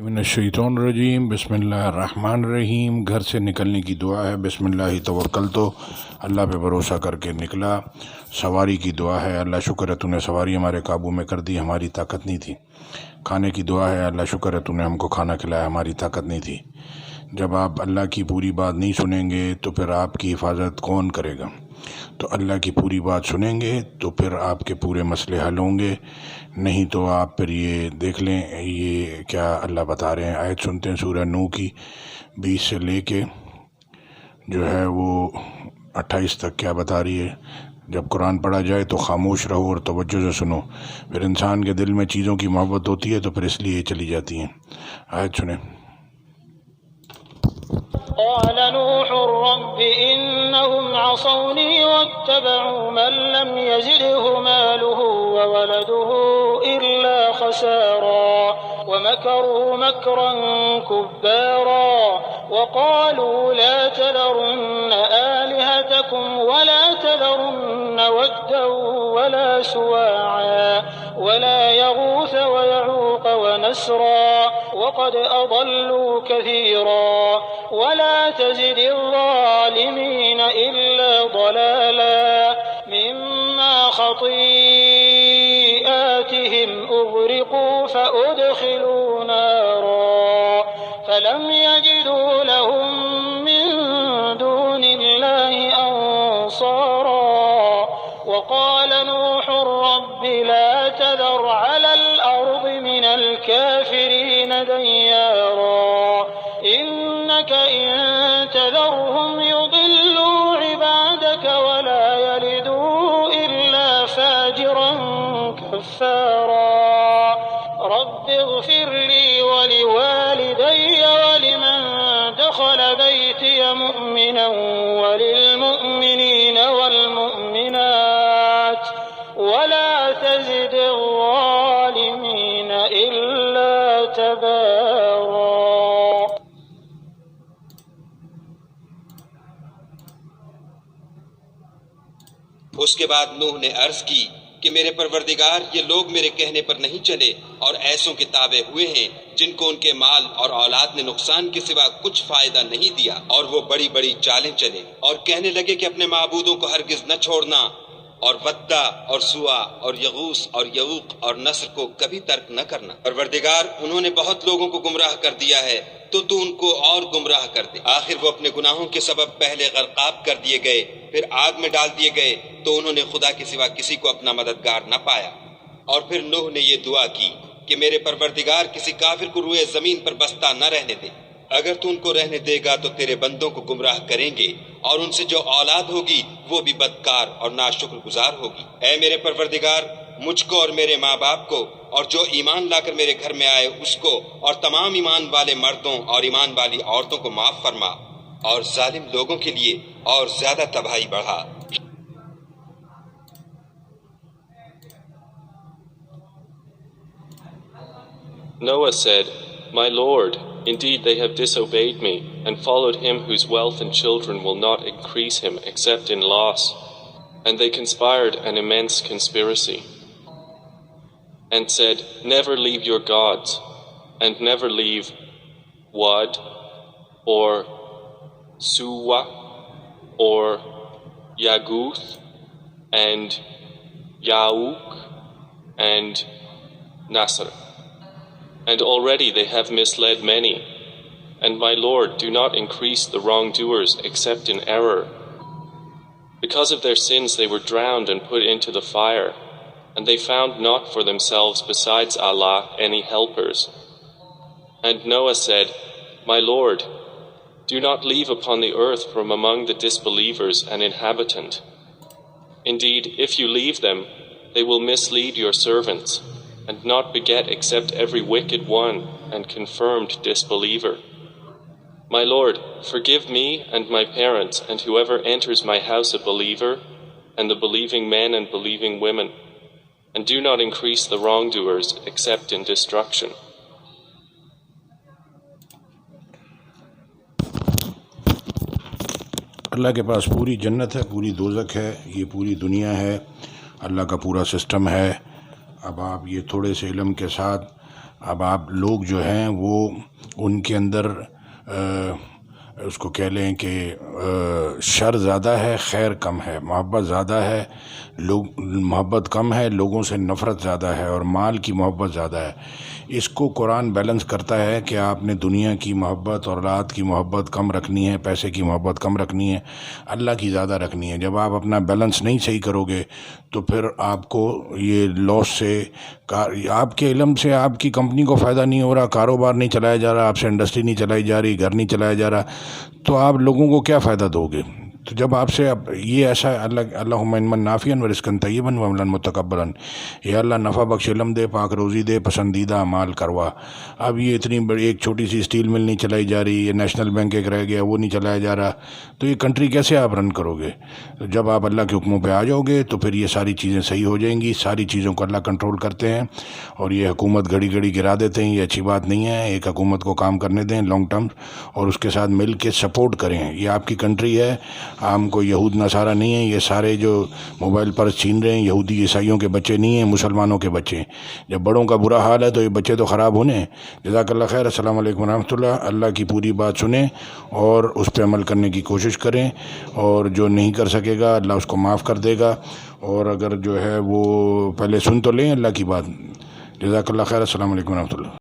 من الشیطان الرجیم بسم اللہ الرحمن الرحیم۔ گھر سے نکلنے کی دعا ہے۔ بسم اللہ توکلت، اللہ پہ بھروسہ کر کے نکلا۔ سواری کی دعا ہے، اللہ شکر ہے تو نے سواری ہمارے قابو میں کر دی، ہماری طاقت نہیں تھی۔ کھانے کی دعا ہے، اللہ شکر ہے تو نے ہم کو کھانا کھلایا، ہماری طاقت نہیں تھی۔ جب آپ اللہ کی پوری بات نہیں سنیں گے تو پھر آپ کی حفاظت کون کرے گا؟ تو اللہ کی پوری بات سنیں گے تو پھر آپ کے پورے مسئلے حل ہوں گے، نہیں تو آپ پھر یہ دیکھ لیں یہ کیا اللہ بتا رہے ہیں۔ آیت سنتے ہیں سورہ نوح کی 20 سے لے کے جو ہے وہ 28 تک کیا بتا رہی ہے۔ جب قرآن پڑھا جائے تو خاموش رہو اور توجہ سے سنو، پھر انسان کے دل میں چیزوں کی محبت ہوتی ہے تو پھر اس لیے چلی جاتی ہیں۔ آیت سنیں۔ قال نوح رب إنهم عصوني واتبعوا من لم يزده ماله وولده إلا خسارا ومكروا مكرا كبارا وقالوا لا تذرن آلهتكم ولا تذرن ودا ولا سواعا ولا يغوث ويعوق ونسرا وقد أضلوا كثيرا ولا تزد الظالمين إلا ضلالا مما خطيئاتهم أغرقوا فأدخلوا نارا فلم يجدوا لهم من دون الله أنصارا وقال نوح رب لا تذر على الأرض من الكافرين ديارا إنك إن تذرهم يضلوا عبادك ولا يلدوا إلا فاجرا كفارا رب اغفر لي ولوالدي ولمن دخل بيتي مؤمنا وللمؤمنين والمؤمنات ولا تزد الظالمين إلا تبارا۔ اس کے بعد نوح نے عرض کی کہ میرے پروردگار یہ لوگ میرے کہنے پر نہیں چلے اور ایسوں کے تابع ہوئے ہیں جن کو ان کے مال اور اولاد نے نقصان کے سوا کچھ فائدہ نہیں دیا، اور وہ بڑی بڑی چالیں چلے اور کہنے لگے کہ اپنے معبودوں کو ہرگز نہ چھوڑنا، اور ودا اور سوا اور یغوث اور یعوق اور نصر کو کبھی ترک نہ کرنا۔ پروردگار انہوں نے بہت لوگوں کو گمراہ کر دیا ہے تو ان کو اور گمراہ کر دے۔ آخر وہ اپنے گناہوں کے سبب پہلے غرقاب کر دیے گئے، پھر آگ میں ڈال دیے گئے تو انہوں نے خدا کے سوا کسی کو اپنا مددگار نہ پایا۔ اور پھر نوح نے یہ دعا کی کہ میرے پروردگار کسی کافر کو روئے زمین پر بستہ نہ رہنے دے، اگر تو ان کو رہنے دے گا تو تیرے بندوں کو گمراہ کریں گے، اور ان سے جو اولاد ہوگی وہ بھی بدکار اور ناشکر گزار ہوگی۔ اے میرے پروردگار مجھ کو اور میرے ماں باپ کو اور جو ایمان لا کر میرے گھر میں آئے اس کو اور تمام ایمان والے مردوں اور ایمان والی عورتوں کو معاف فرما، اور ظالم لوگوں کے لیے اور زیادہ تباہی بڑھا۔ Noah said, My Lord, indeed they have disobeyed me, and followed him whose wealth and children will not increase him except in loss, and they conspired an immense conspiracy, and said, Never leave your gods, and never leave Wad, or Suwa, or Yaguth, and Ya'uq, and Nasr. And already they have misled many. And my Lord, do not increase the wrongdoers except in error. Because of their sins they were drowned and put into the fire, and they found not for themselves besides Allah any helpers. And Noah said, My Lord, do not leave upon the earth from among the disbelievers an inhabitant. Indeed, if you leave them, they will mislead your servants, and not beget except every wicked one and confirmed disbeliever. My Lord, forgive me and my parents and whoever enters my house a believer, and the believing men and believing women, and do not increase the wrongdoers except in destruction. اللہ کے پاس پوری جنت ہے، پوری دوزخ ہے، یہ پوری دنیا ہے، اللہ کا پورا سسٹم ہے۔ اب آپ یہ تھوڑے سے علم کے ساتھ اب آپ لوگ جو ہیں وہ ان کے اندر اس کو کہہ لیں کہ شر زیادہ ہے، خیر کم ہے، محبت زیادہ ہے، محبت کم ہے، لوگوں سے نفرت زیادہ ہے، اور مال کی محبت زیادہ ہے۔ اس کو قرآن بیلنس کرتا ہے کہ آپ نے دنیا کی محبت اور اولاد کی محبت کم رکھنی ہے، پیسے کی محبت کم رکھنی ہے، اللہ کی زیادہ رکھنی ہے۔ جب آپ اپنا بیلنس نہیں صحیح کرو گے تو پھر آپ کو یہ لاس سے، آپ کے علم سے آپ کی کمپنی کو فائدہ نہیں ہو رہا، کاروبار نہیں چلایا جا رہا، آپ سے انڈسٹری نہیں چلائی جا رہی، گھر نہیں چلایا جا رہا، تو آپ لوگوں کو کیا فائدہ دو گے؟ تو جب آپ سے یہ ایسا اللہم علما نافعا ورزقا طیبا وعملا متقبلا، یا اللہ نفع بخش علم دے، پاک روزی دے، پسندیدہ اعمال کروا۔ اب یہ اتنی بڑی ایک چھوٹی سی اسٹیل مل نہیں چلائی جا رہی، یہ نیشنل بینک ایک رہ گیا وہ نہیں چلایا جا رہا، تو یہ کنٹری کیسے آپ رن کرو گے؟ تو جب آپ اللہ کے حکموں پہ آ جاؤ گے تو پھر یہ ساری چیزیں صحیح ہو جائیں گی۔ ساری چیزوں کو اللہ کنٹرول کرتے ہیں، اور یہ حکومت گھڑی گھڑی گرا دیتے ہیں، یہ اچھی بات نہیں ہے۔ ایک حکومت کو کام کرنے دیں لانگ ٹرم، اور اس کے ساتھ مل کے سپورٹ کریں۔ یہ آپ کی کنٹری ہے، ہم کو یہود نصارہ نہیں ہیں، یہ سارے جو موبائل پر چھین رہے ہیں یہودی عیسائیوں کے بچے نہیں ہیں، مسلمانوں کے بچے ہیں۔ جب بڑوں کا برا حال ہے تو یہ بچے تو خراب ہونے ہیں۔ جزاک اللہ خیر۔ السلام علیکم ورحمۃ اللہ۔ اللہ کی پوری بات سنیں اور اس پہ عمل کرنے کی کوشش کریں، اور جو نہیں کر سکے گا اللہ اس کو معاف کر دے گا، اور اگر جو ہے وہ پہلے سن تو لیں اللہ کی بات۔ جزاک اللہ خیر۔ السلام علیکم ورحمۃ اللہ۔